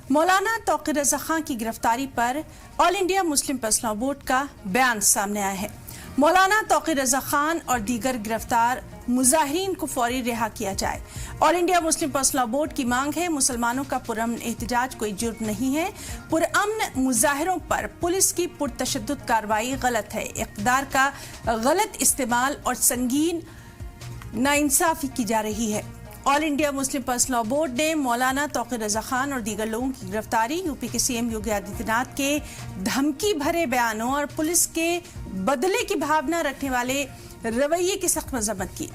मौलाना तौक़ीर रज़ा खान की गिरफ्तारी पर all India Muslim personal law board का बयान सामने आया है। मौलाना तौक़ीर रज़ा खान और दीगर गिरफ्तार मुजाहिरीन को फौरी रिहा किया जाए। All India Muslim personal law board की मांग है, मुसलमानों का पुरअमन एहतजाज कोई जुर्म नहीं है। पुरअमन मुजाहिरों पर पुलिस की पुरतशद्दुद कार्रवाई गलत है। इक़्तिदार का गलत इस्तेमाल और संगीन नाइंसाफी की जा रही है। All India Muslim personal law board ने मौलाना तौक़ीर रज़ा खान और दीगर लोगों की गिरफ्तारी, यूपी के सीएम योगी आदित्यनाथ के धमकी भरे बयानों और पुलिस के बदले की भावना रखने वाले रवैये की सख्त मजम्मत की।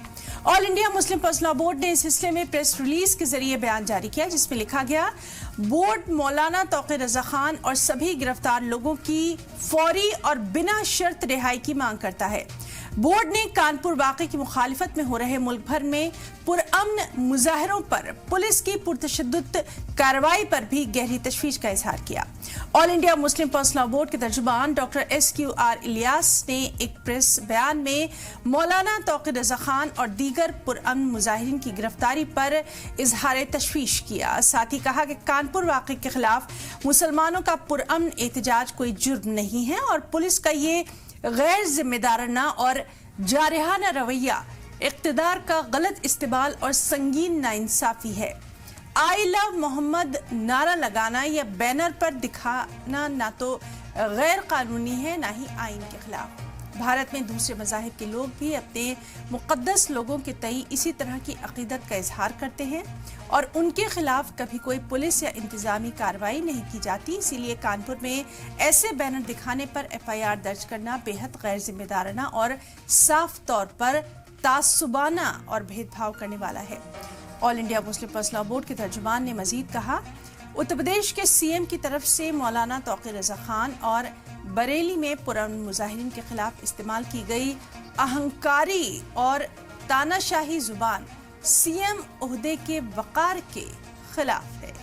All India Muslim personal law board ने इस सिलसिले में प्रेस रिलीज के जरिए बयान जारी किया, जिसमें लिखा गया, बोर्ड मौलाना तौक़ीर रज़ा खान और सभी गिरफ्तार लोगों की फौरी और बिना शर्त रिहाई की मांग करता है। बोर्ड ने कानपुर वाक़े की मुखालिफत में हो रहे मुल्क भर में पुरअमन मुजाहिरों पर पुलिस की पुरतशद्दुद कार्रवाई पर भी गहरी तशवीश का इजहार किया। All India Muslim personal law board के तर्जुमान डॉक्टर SQR इलियास ने एक प्रेस बयान में मौलाना तौक़ीर रज़ा खान और दीगर पुरअमन मुजाहिरीन की गिरफ्तारी पर इजहार तशवीश किया। साथ ही कहा कि कानपुर वाक़े के खिलाफ मुसलमानों का पुरअमन एहतजाज कोई जुर्म नहीं है और पुलिस का ये गैर जिम्मेदाराना और जारहाना रवैया इक़्तिदार का गलत इस्तेमाल और संगीन नाइंसाफी है। आई लव मोहम्मद नारा लगाना या बैनर पर दिखाना ना तो गैर कानूनी है, ना ही आइन के खिलाफ। भारत में दूसरे मज़ाहिब के लोग भी अपने मुक़द्दस लोगों के तई इसी तरह की अक़ीदत का इजहार करते हैं और उनके खिलाफ कभी कोई पुलिस या इंतज़ामी कार्रवाई नहीं की जाती। इसीलिए कानपुर में ऐसे बैनर दिखाने पर FIR दर्ज करना बेहद गैर जिम्मेदाराना और साफ तौर पर तासुबाना और भेदभाव करने वाला है। All India Muslim personal law board के तर्जुमान ने मजीद कहा, उत्तर प्रदेश के CM की तरफ से मौलाना तौक़ीर रज़ा खान और बरेली में पुरअमन मुजाहिरीन के खिलाफ इस्तेमाल की गई अहंकारी और तानाशाही जुबान CM ओहदे के वक़ार के खिलाफ है।